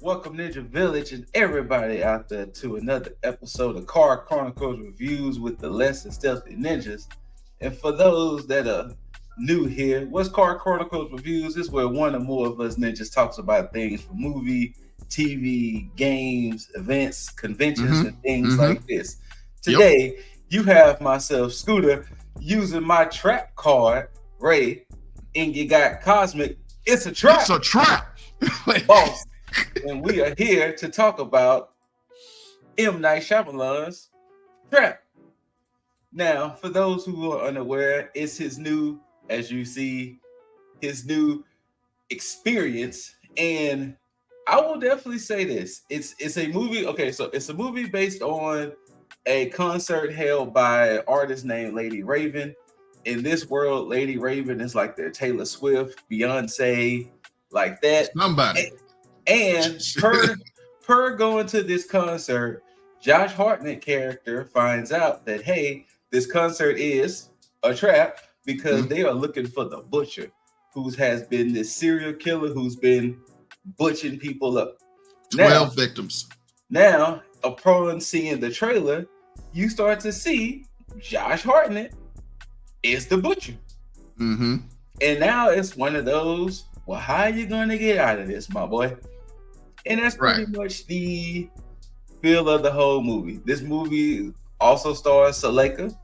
Welcome Ninja Village and everybody out there to another episode of Chronicles Reviews with the Less Than Stealthy Ninjas. And for those that are new here, what's Chronicles Reviews? This is where one or more of us ninjas talks about things from movie, TV, games, events, conventions, and things like this. Today, you have myself, Scooter, using my trap card, Ray, and you got Cosmic. It's a trap. It's a trap. Boss. And we are here to talk about M. Night Shyamalan's Trap. Now, for those who are unaware, it's his new, as you see, his new experience. And I will definitely say this. It's a movie. Okay, so it's a movie based on a concert held by an artist named Lady Raven. In this world, Lady Raven is like their Taylor Swift, Beyonce, like that. Somebody. And per going to this concert, Josh Hartnett character finds out that, hey, this concert is a trap because they are looking for the butcher who has been this serial killer who's been butchering people up. 12 victims. Now, upon seeing the trailer, you start to see Josh Hartnett is the butcher. And now it's one of those, well, how are you going to get out of this, my boy? And that's pretty much the feel of the whole movie. This movie also stars Seleka,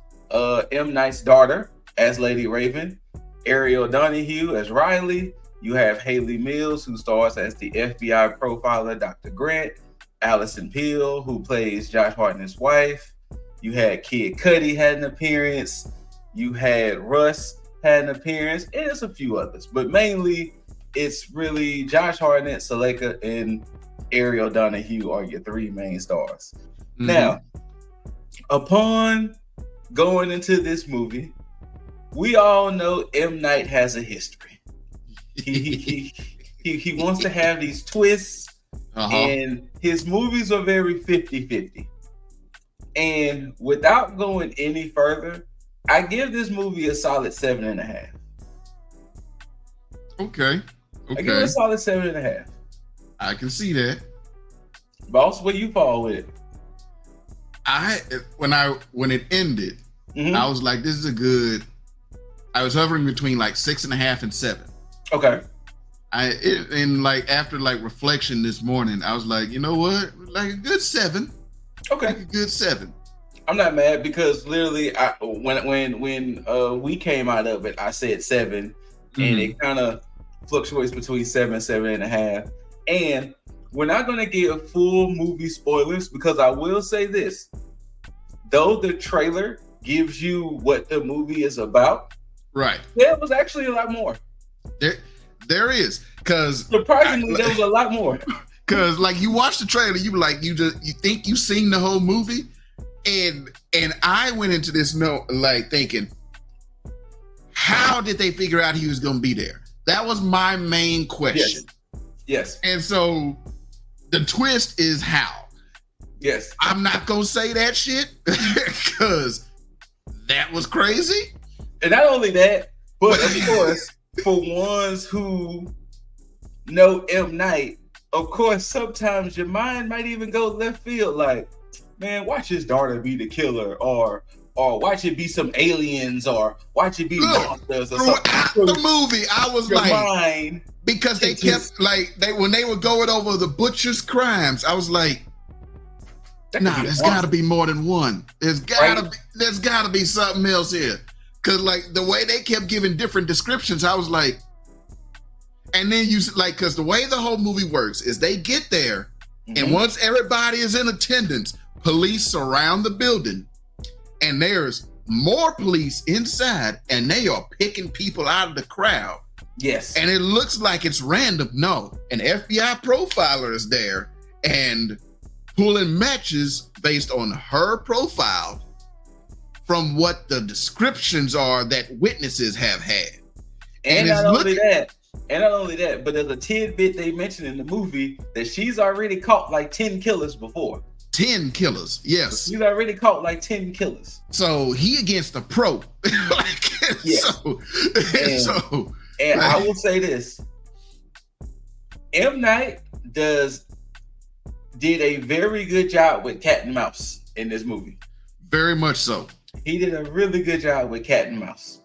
M. Night's daughter, as Lady Raven, Ariel Donahue as Riley. You have Haley Mills, who stars as the FBI profiler, Dr. Grant, Allison Peel, who plays Josh Hartnett's wife. You had Kid Cudi had an appearance. You had Russ had an appearance, and there's a few others, but mainly it's really Josh Hartnett, Seleka, and Ariel Donahue are your three main stars. Now, upon going into this movie, we all know M. Night has a history. He wants to have these twists, and his movies are very 50-50. And without going any further, I give this movie a solid 7.5. Okay. I give it a solid 7.5. I can see that. Boss, where you fall with it? When it ended, I was like, this is a good. I was hovering between like 6.5 and 7. Okay. After reflection this morning, I was like, you know what? Like a good 7. Okay. Like a good 7. I'm not mad because literally when we came out of it, I said 7, and it kind of fluctuates between 7 and 7.5. And we're not going to give full movie spoilers because I will say this. Though the trailer gives you what the movie is about, right? There was actually a lot more. There is, because surprisingly there was a lot more. Because you watch the trailer, you think you've seen the whole movie, and I went into this thinking, how did they figure out he was going to be there? That was my main question. Yes. And so the twist is how. Yes. I'm not going to say that shit because that was crazy. And not only that, but of course, for ones who know M. Night, of course, sometimes your mind might even go left field like, man, watch his daughter be the killer, or watch it be some aliens, or watch it be monsters or something. Throughout the movie, I was like, because they kept when they were going over the butcher's crimes, I was like, nah, there's got to be more than one. There's got to be something else here, because the way they kept giving different descriptions, I was like, and then because the way the whole movie works is they get there, and once everybody is in attendance, police surround the building, and there's more police inside, and they are picking people out of the crowd. Yes. And it looks like it's random. No, an FBI profiler is there and pulling matches based on her profile from what the descriptions are that witnesses have had. And not only that, but there's a tidbit they mentioned in the movie that she's already caught like 10 killers before. 10 killers, yes. So she's already caught like 10 killers. So he against the pro. And I will say this. M. Night does did a very good job with cat and mouse in this movie. Very much so. He did a really good job with cat and mouse.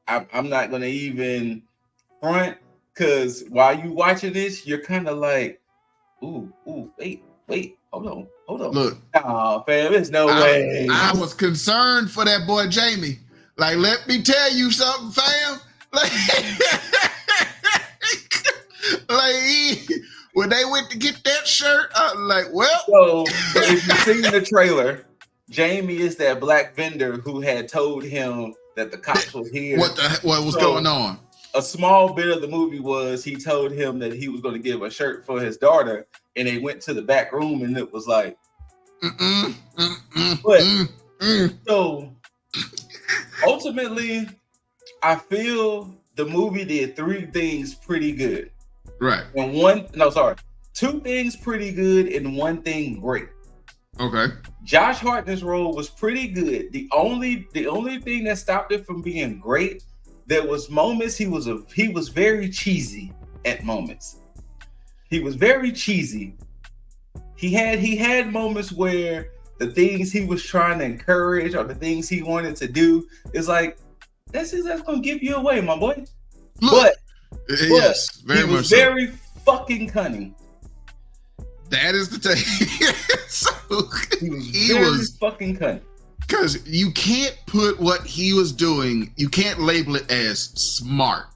I'm not gonna even front, because while you watching this, you're kind of like, ooh, wait, hold on. Look, fam, there's no way. I was concerned for that boy Jamie. Like, let me tell you something, fam. When they went to get that shirt, I was like, well. So if you've seen the trailer, Jamie is that black vendor who had told him that the cops were here. What was going on? A small bit of the movie was he told him that he was going to give a shirt for his daughter, and they went to the back room, and it was like, So ultimately, I feel the movie did 3 things pretty good. Right. And 2 things pretty good and 1 thing great. Okay. Josh Hartnett's role was pretty good. The only thing that stopped it from being great, there was moments he was very cheesy at moments. He was very cheesy. He had moments where the things he was trying to encourage or the things he wanted to do is like, that's gonna give you away, my boy. Look, yes, very he was much so. very fucking cunning. That is the thing. So he was fucking cunning. Because you can't put what he was doing, you can't label it as smart.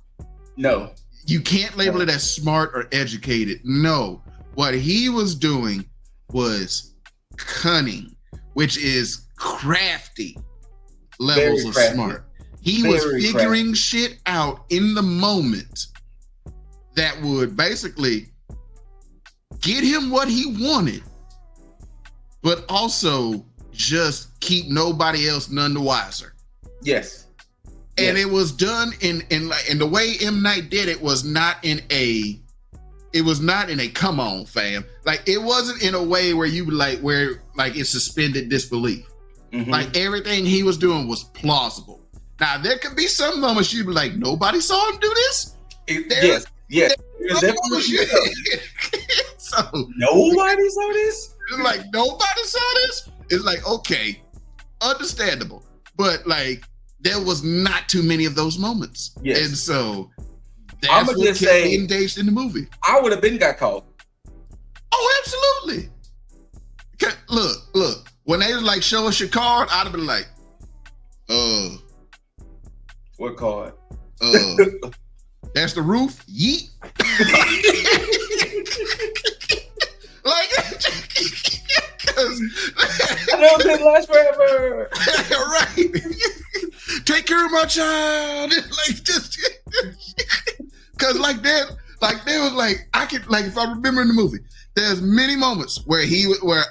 No. You can't label it as smart or educated. No. What he was doing was cunning, which is crafty levels of smart. He was figuring shit out in the moment that would basically get him what he wanted, but also just keep nobody else none the wiser. Yes. And it was done in the way M. Night did it was not in a come on, fam. Like, it wasn't in a way where you where it's suspended disbelief. Mm-hmm. Like, everything he was doing was plausible. Now, there could be some moments you'd be like, nobody saw him do this? Yes. So nobody saw this? It's like, nobody saw this? It's like, okay, understandable. But like, there was not too many of those moments. Yes. And so that's what kept me engaged in the movie. I would have been got caught. Oh, absolutely. Look. When they was like, show us your card, I'd have been like, what card? That's the roof. Yeet. Like, I know it didn't last forever. Right. Take care of my child. Like, just because like that, they was like, I could, like, if I remember in the movie, there's many moments where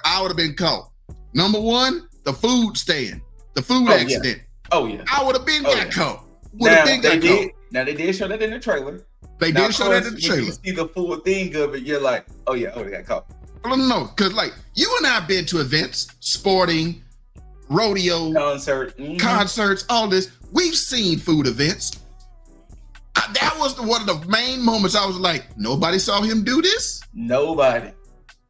I would have been caught. Number 1, the food stand, the food accident. Yeah. Oh yeah. I would have been got caught. Now they did show that in the trailer. They did show that in the trailer. When you see the full thing of it, you're like, oh yeah, they got caught. No, because like, you and I have been to events, sporting, rodeo, concerts, all this. We've seen food events. That was one of the main moments I was like, nobody saw him do this? Nobody.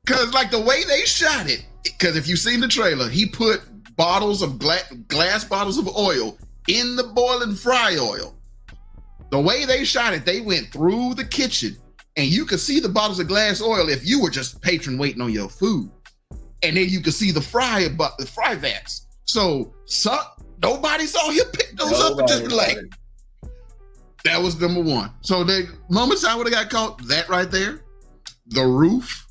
Because like the way they shot it, because if you've seen the trailer, he put bottles of glass bottles of oil in the boiling fry oil. The way they shot it, they went through the kitchen and you could see the bottles of glass oil if you were just patron waiting on your food. And then you could see the fry vats. So nobody saw him pick those up and just be like, that was number 1. So the moments I would have got caught, that right there, the roof,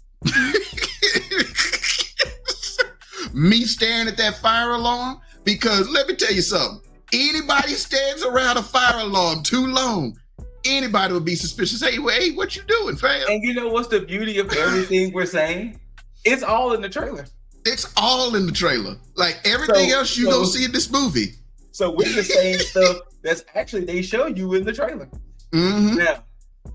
me staring at that fire alarm, because let me tell you something. Anybody stands around a fire alarm too long, anybody would be suspicious. Hey, what you doing, fam? And you know what's the beauty of everything we're saying? It's all in the trailer. It's all in the trailer. Like everything else you don't see in this movie. So we're just saying stuff that's actually they show you in the trailer. Mm-hmm. Now,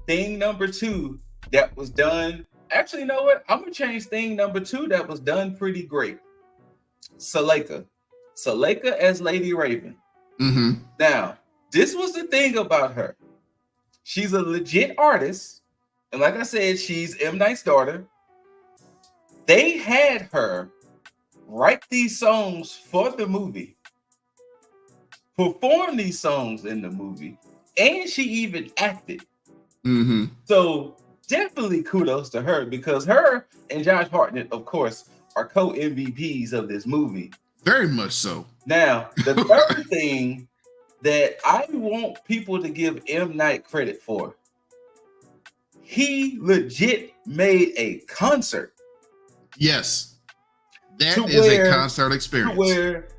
thing number 2 that was done. Actually, you know what? I'm gonna change thing number 2 that was done pretty great. Saleka as Lady Raven. Mm-hmm. Now, this was the thing about her. She's a legit artist. And like I said, she's M. Night's daughter. they had her write these songs for the movie, perform these songs in the movie, and she even acted. Mm-hmm. So definitely kudos to her, because her and Josh Hartnett, of course, are co-MVPs of this movie. Very much so. Now, the third thing that I want people to give M. Night credit for, he legit made a concert. Yes. That is a concert experience. Where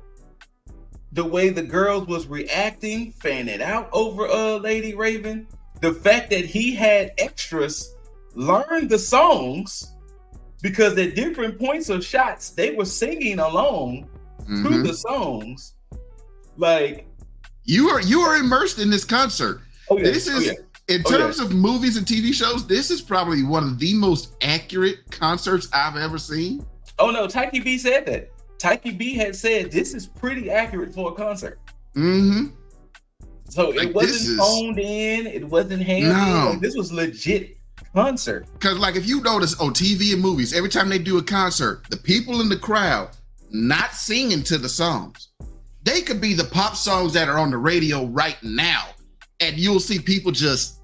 the way the girls was reacting, fanning out over Lady Raven, the fact that he had extras learn the songs, because at different points of shots, they were singing along to the songs. Like, you are immersed in this concert. Oh, yeah. This is in terms of movies and TV shows, this is probably one of the most accurate concerts I've ever seen. Oh no, Taiki B said that. Taiki B had said this is pretty accurate for a concert. Mm-hmm. So it wasn't phoned in, it wasn't handed. No. This was legit concert. Because like if you notice on TV and movies, every time they do a concert, the people in the crowd not singing to the songs. They could be the pop songs that are on the radio right now, and you'll see people just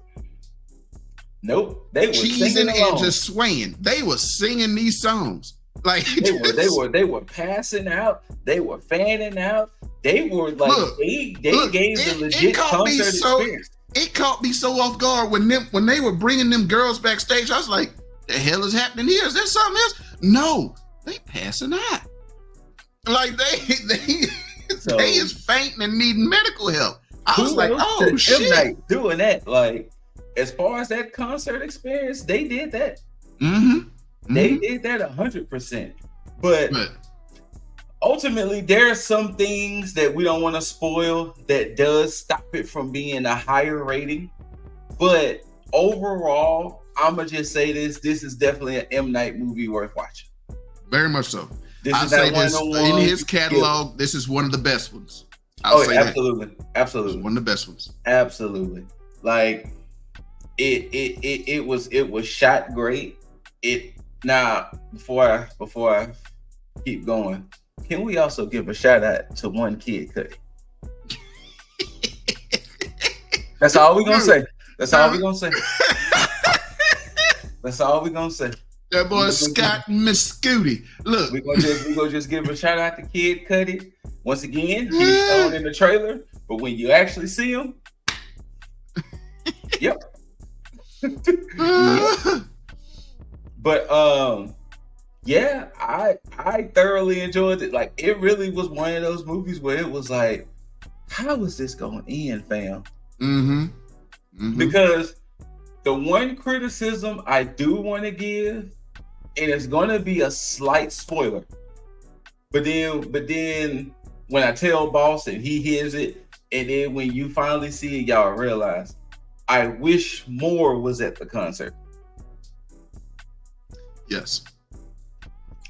they were cheesing and just swaying. They were singing these songs. Like they were passing out, they were fanning out, they were like they gave the legit concert experience. It caught me so off guard when they were bringing them girls backstage. I was like, the hell is happening here? Is there something else? No, they passing out. Like they is fainting and needing medical help. I was like, oh shit. Like, doing that, like, as far as that concert experience, they did that. Mm-hmm. They did that 100%. But ultimately, there are some things that we don't want to spoil that does stop it from being a higher rating. But overall, I'm going to just say this is definitely an M. Night movie worth watching. Very much so. I'll say this, in his catalog, this is one of the best ones. I'll say absolutely. that. Absolutely. One of the best ones. Absolutely. Like, it was shot great. Now, before I keep going, can we also give a shout out to one Kid Cudi? That's all we're gonna say. That's all we're gonna say. That's all we're gonna say. That boy Scott and Miss Scooty. Look, we're gonna just give a shout out to Kid Cudi. Once again, he's shown in the trailer, but when you actually see him, yep. But yeah, I thoroughly enjoyed it. Like, it really was one of those movies where it was like, how is this going to end, fam? Mm-hmm. Mm-hmm. Because the one criticism I do want to give, and it's going to be a slight spoiler, but then when I tell Boss and he hears it, and then when you finally see it, y'all realize, I wish more was at the concert. Yes.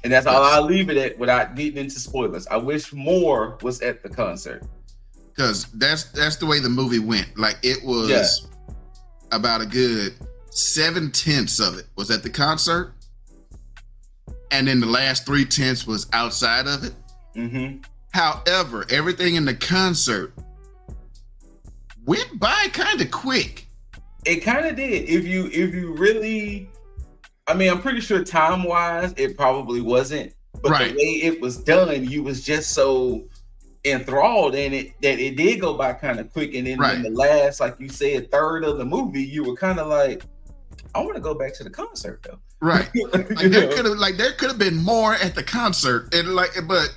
And that's all I'll leave it at without getting into spoilers. I wish more was at the concert. Because that's the way the movie went. Like, it was about a good 7/10 of it was at the concert. And then the last 3/10 was outside of it. Mm-hmm. However, everything in the concert went by kind of quick. It kind of did. If you really... I mean, I'm pretty sure time-wise, it probably wasn't. But the way it was done, you was just so enthralled in it that it did go by kind of quick. And then in the last, like you said, third of the movie, you were kind of like, I want to go back to the concert, though. Right. There could have been more at the concert. And but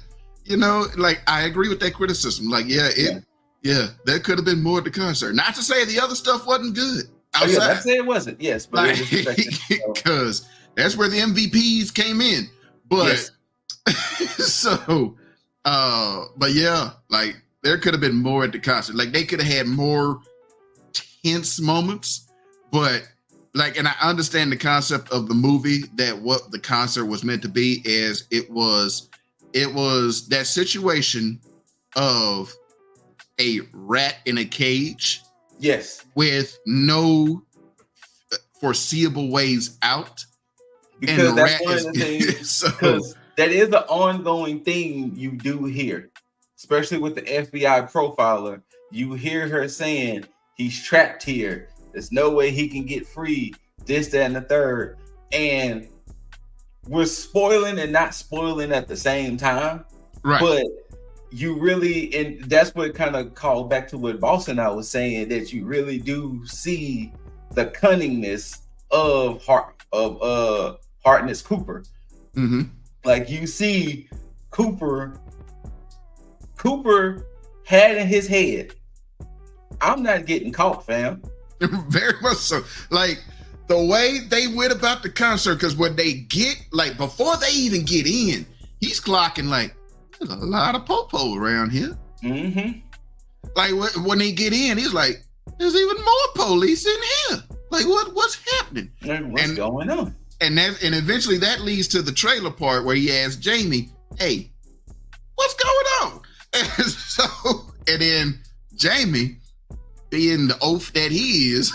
I agree with that criticism. Like, there could have been more at the concert. Not to say the other stuff wasn't good. Outside. Oh, yeah, that's it wasn't. Yes, but because that's where the MVPs came in. But but yeah, like, there could have been more at the concert. Like, they could have had more tense moments. But like, and I understand the concept of the movie, that what the concert was meant to be is it was that situation of a rat in a cage. Yes. With no foreseeable ways out. Because that's one of the things. Because that is the ongoing thing you do hear, especially with the FBI profiler. You hear her saying he's trapped here. There's no way he can get free. This, that, and the third. And we're spoiling and not spoiling at the same time. Right. But you really, and that's what kind of called back to what Boss and I was saying, that you really do see the cunningness of Harkness Cooper. Mm-hmm. Like you see Cooper had in his head, I'm not getting caught, fam. Very much so. Like the way they went about the concert, because when they get, like, before they even get in, he's clocking like, there's a lot of popo around here. Mm-hmm. Like when they get in, he's like, there's even more police in here. Like what's happening? What's going on? And eventually that leads to the trailer part where he asks Jamie, hey, what's going on? And then Jamie, being the oaf that he is,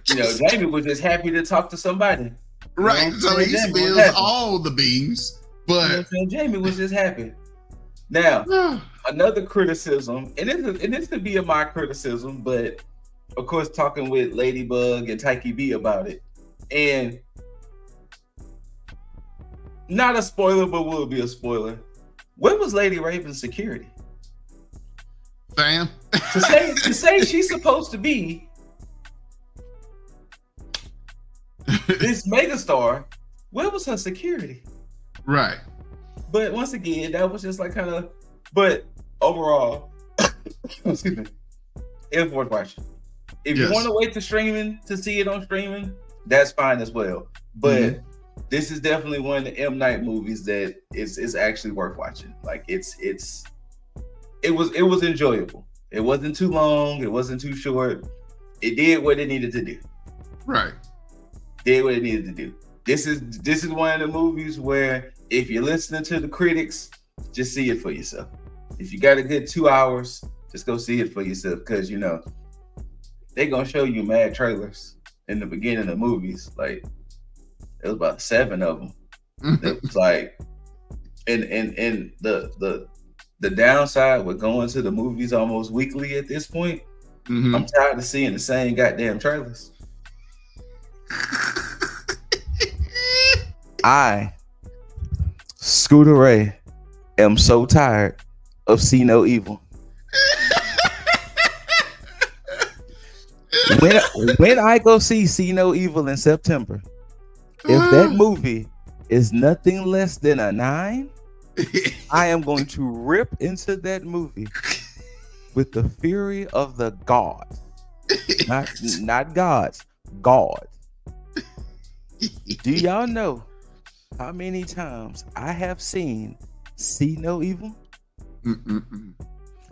Jamie was just happy to talk to somebody. Right. So he spills all the beans. But Jamie was just happy. Now, another criticism, and this could be my criticism, but of course, talking with Ladybug and Tyke B about it, and not a spoiler, but will be a spoiler. Where was Lady Raven's security? Fam, to say she's supposed to be this megastar, where was her security? Right. But once again, that was just like kind of. But overall, excuse me, it was worth watching. If you want to wait to streaming to see it on streaming, that's fine as well. But this is definitely one of the M. Night movies that is actually worth watching. Like it was enjoyable. It wasn't too long. It wasn't too short. It did what it needed to do. Right. Did what it needed to do. This is one of the movies where if you're listening to the critics, just see it for yourself. If you got a good 2 hours, just go see it for yourself, because they're gonna show you mad trailers in the beginning of movies. Like it was about 7 of them. It was like, and the downside with going to the movies almost weekly at this point, I'm tired of seeing the same goddamn trailers. I, Scooter Ray, am so tired of See No Evil. When I go see No Evil in September, if that movie is nothing less than a 9, I am going to rip into that movie with the fury of the gods. Not gods, gods. Do y'all know how many times I have seen See No Evil?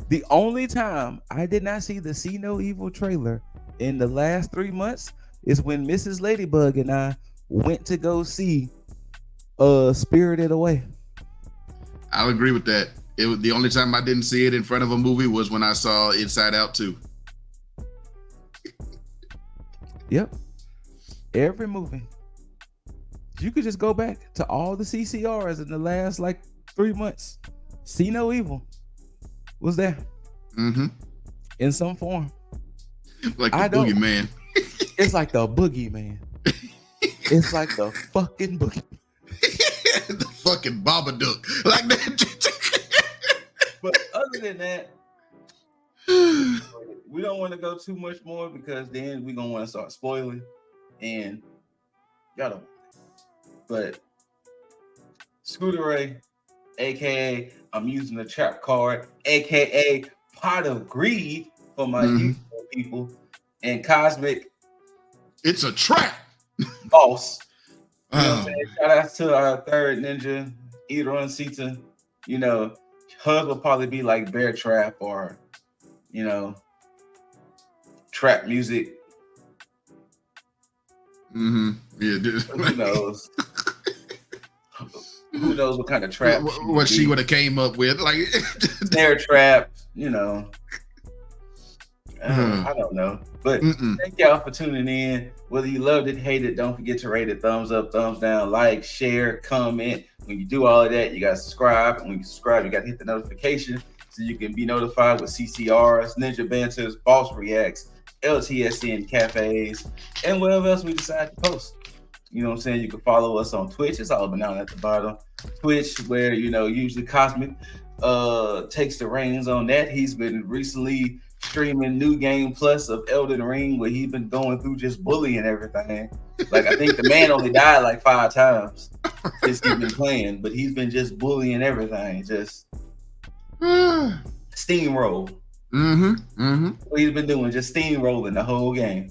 The only time I did not see the See No Evil trailer in the last 3 months is when Mrs. Ladybug and I went to go see Spirited Away. I'll agree with that. It was the only time I didn't see it in front of a movie was when I saw Inside Out 2. Yep. Every movie. You could just go back to all the CCRs in the last 3 months. See No Evil was there. In some form. Like the boogeyman. It's like the boogeyman. It's like the fucking boogie. The fucking Babadook. Like that. But other than that, we don't want to go too much more, because then we're going to want to start spoiling. And y'all don't. But Scooter Ray, aka I'm using the trap card, aka Pot of Greed for my YouTube people, and Cosmic, it's a trap. Boss. You know what I'm saying? Shout out to our third ninja, Idron Sita. Hers will probably be like Bear Trap or, trap music. Yeah, dude. Who knows? Who knows what kind of trap? What she would have came up with, like Bear Trap, I don't know. But thank y'all for tuning in. Whether you loved it, hated it, don't forget to rate it, thumbs up, thumbs down, like, share, comment. When you do all of that, you got to subscribe. And when you subscribe, you got to hit the notification so you can be notified with CCRs, Ninja Banters, Boss Reacts, LTSN Cafes, and whatever else we decide to post. You know what I'm saying? You can follow us on Twitch. It's all been down at the bottom. Twitch, where, usually Cosmic takes the reins on that. He's been recently streaming New Game Plus of Elden Ring, where he's been going through just bullying everything. Like, I think the man only died like 5 times since he's been playing, but he's been just bullying everything. Just steamroll. What he's been doing, just steamrolling the whole game.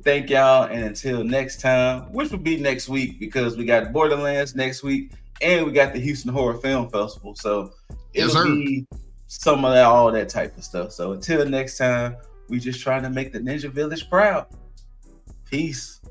Thank y'all, and until next time, which will be next week, because we got Borderlands next week, and we got the Houston Horror Film Festival. So it'll be some of that, all that type of stuff. So until next time, we just trying to make the Ninja Village proud. Peace.